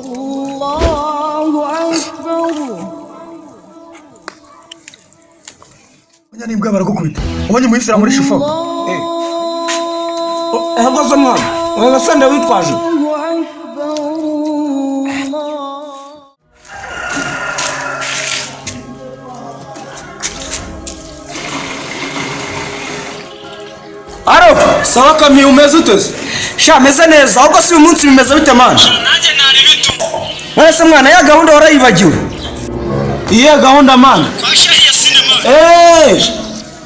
الله أكبر. Wanyani mbwa barakukubita. Wanye muisira muri shifoka. Hagaze mwana. Wagasanda witwaje. Aro, sawa kamye umeze uteze? Sha meze neza, ahubwo si uyu munsi bimeze bite manje? Nanjye nari bitu. Mwese mwana ya gahunda warayibagiwe. Iye gahunda man. Twashahiye sinema.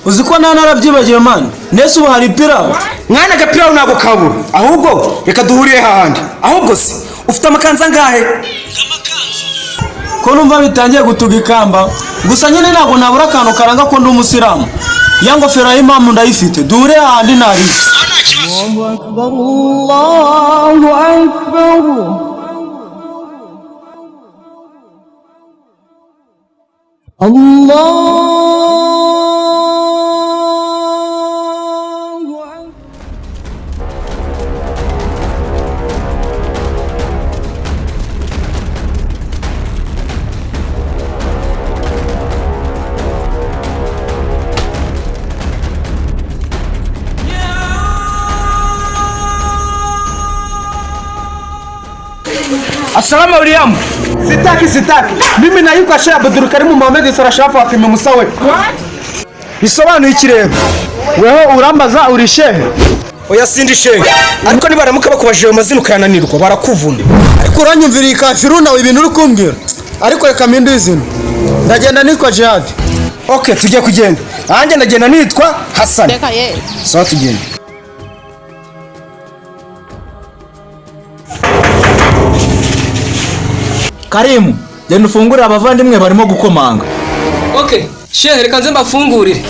Uziko nta narabyibagiwe man. Nese ubu hari pirawu. Mwana gapira ntabwo kabura. Ahubwo reka duhuriye hahandi. Ahubwo se ufite amakanza ngahe? Ngamakanzu. Ko numva bitangiye gutuga ikamba. Gusa nyine ntabwo nabura akantu karanga ko ndi umusiramu. Ya ngofero y'imamu ndayifite. Duhure hahandi nari. Sana kibazo. الله أكبر الله أكبر. الله أكبر. Assalamu William. Sitaki. Mimi nayuka Sheikh Abdul Karim Mohamed Sarashafu akime musawe. Bisobanuye ikirego. Weho urambaza uri shehe? Oya sindi shehe. Ariko nibaramuka bakubajije amazina ukananirwa barakuvuna. Ariko uranyumvira ikafiru nawe ibintu uri kumbwira. Ariko reka mpinde izina. Ndagenda nitwa Jihad. Okay, tujye kugenda. Nanjye ndagenda nitwa Hassan. Sawa tugenda. Karimu, genda ufungurire abavandimwe barimo gukomanga. Okay, shehe reka nze mbafungurire.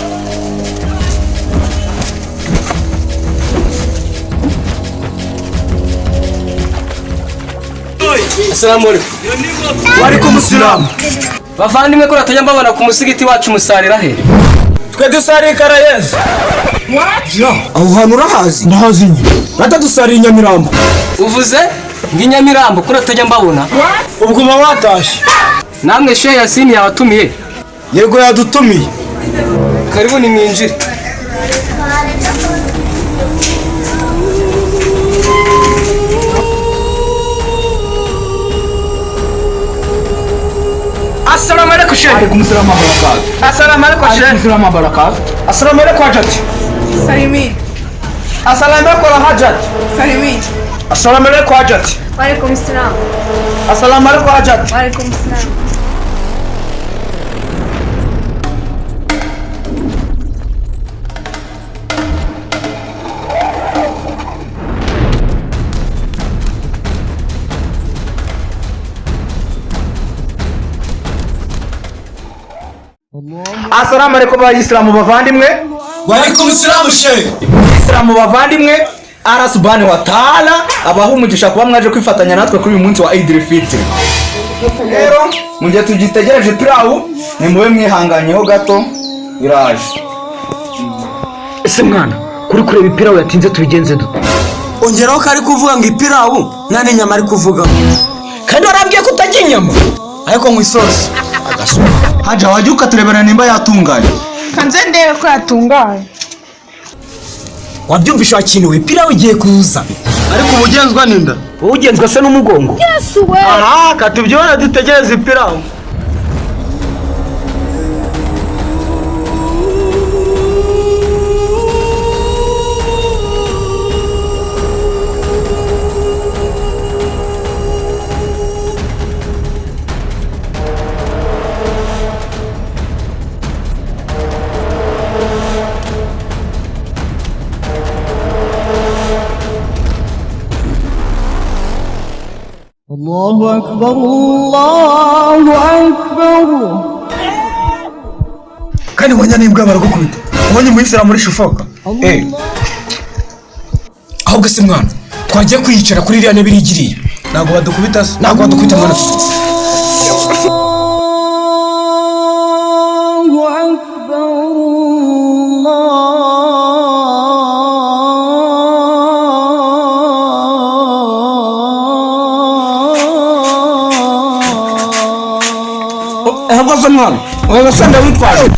Assalamu alaikum. Walaikum salam. Bavandimwe ko natajya mbabona ku musigiti wacu musarira he? Twe dusari Karayezi. Aho hantu urahazi? Ndahazi nyine. Rata dusari Nyamirambo. Uvuze ng'inyamirambo ko natajya mbabona? Ubwo uba watashye. Namwe shehe Yasini yabatumiye. Yego yadutumiye. Karibu ni mwinjire. Assalamu alaikum shehe. Alaikum salam wa barakatuh. Assalamu alaikum shehe. Alaikum salam wa barakatuh. Assalamu alaikum Hajat. Salimi. Assalamu alaikum Hajat. Salimi. Assalamu alaikum Hajat. Walaikum salam. Assalamu alaikum Hajat. Walaikum salam. Assalamu alaikum abayisilamu bavandimwe. Walaikum salam shehe. Islamu bavandimwe. Allah subhanahu wa ta'ala abaha umugisha kuba mwaje kwifatanya natwe kuri uyu munsi wa Eid al-Fitr. Rero mu gihe tugitegereje pirawu ni mube mwihanganyeho gato iraje. Ese mwana kuri kureba ipirawu yatinze tubigenze dute? Ongeraho kari kuvuga ngo ipirawu nta n'inyama ari kuvugamo. Kandi warambwiye ko utajya inyama. Ariko mu isosi. Haja wajya ukaturebera nimba yatunganye. Kanze ndebe ko yatunganye. Wabyumvisha kintu ipirawu igiye kuza. Ariko ubugenzwa ninda. Wowe ugenzwa se n'umugongo. Yesu we. Aha, katubyibona dutegereza ipirawu. الله أكبر الله أكبر. Kandi wanyani mbwa barakukubita. Wanye muisira muri shifoka. Ahubwo se mwana twagiye kwiyicara kuri iriya ntebe irigiriye. Ntabwo badukubita se. Ntabwo badukubita mwana. الله أكبر الله Ahagaze mwana. Wewe senda witwaje.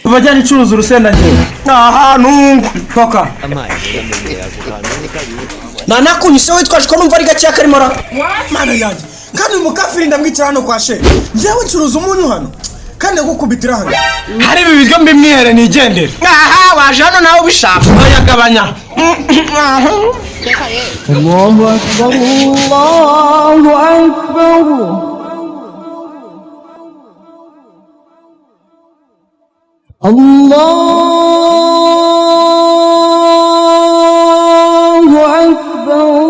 Bajyana icuruza urusenda ngewe. Aha nungu. Toka. Nanakunyise witwaje ko numva ari gake akarimo ra. Mana yanjye. Kandi umukafiri ndamwicara hano kwa she. Njyewe ncuruza umunyu hano. Kandi gukubitira hano. Hari ibi biryo mbimwihere nigendere. Aha waje hano nawe ubishaka. Bayagabanya. Allahu akbar, Allahu akbar. Allahu akbar,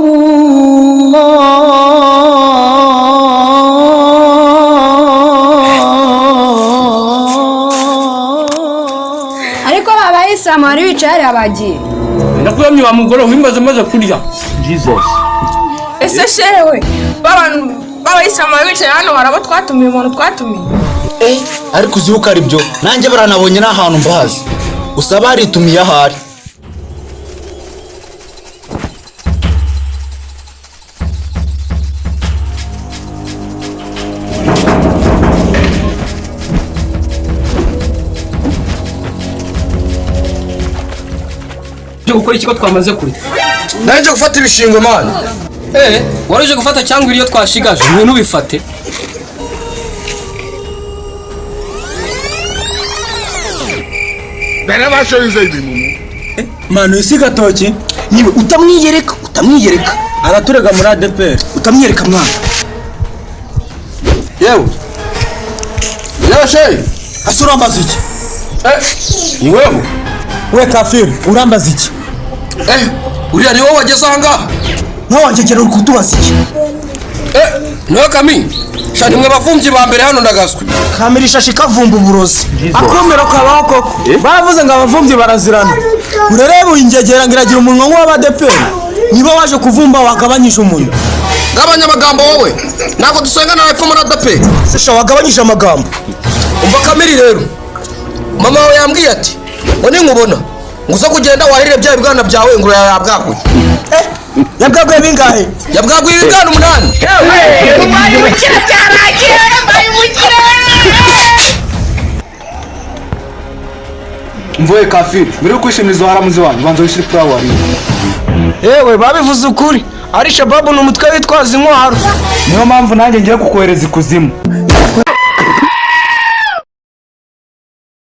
ariko abayisilamu bari bicaye hariya bagiye. Ndakuyamye wa mugore wimbaza maze kurya. Ese shewe babantu b'abayisilamu bari bicaye hano harabo twatumiye umuntu twatumiye. ariko uzibuka ari byo nanjye baranabonye n'ahantu mbahazi gusa baritumiye ahari. Cyo gukora iki ko twamaze kuri. Naje gufata ibishingwe mana. Waruje gufata cyangwa iriyo twashigaje ibintu bifate. Bana bashoyize ibintu. Mano isi gatoki. Niwe utamwiyereka. Araturega muri ADPR. Utamwiyereka mwana. Yewe. Yashe. Asura mbaziki. Ni wewe. We kafiri, urambaza iki? Uriya ni wowe wageze aha ngaha. Nawe wanjegera uri kutubaza iki? Niwe Kami. Shani mwe bavumvyi ba mbere hano ndagaswe. Kamirisha shikavumba uburozi. Akomero kabaho koko. Baravuze ngo abavumvyi barazirana. Urerebe uyingegera ngiragira umunwa w'abadeperi. Niba waje kuvumba wakabanyisha umuntu. Gabanya amagambo wowe. Nako dusenga na epfo muri ADP. Sesha wagabanyisha amagambo. Umva Kamiri rero. Mama wawe yambwiye ati, "Ngo ninkubona, nguza kugenda wahirire bya bibwana byawe ngo yabwaguye." Yabwaguye bingahe? Yabwaguye ibibwana 8. Bari mukira cyaragiye, bari mukira. Mvuye kafiri mbere yo kwishimiriza haramuzi wanyu banza wishire kuri aho ari. Ewe babivuze ukuri. Ari Shababu n'umutwe witwaza intwaro. Niyo mpamvu nanjye ngiye kukohereza ikuzimu.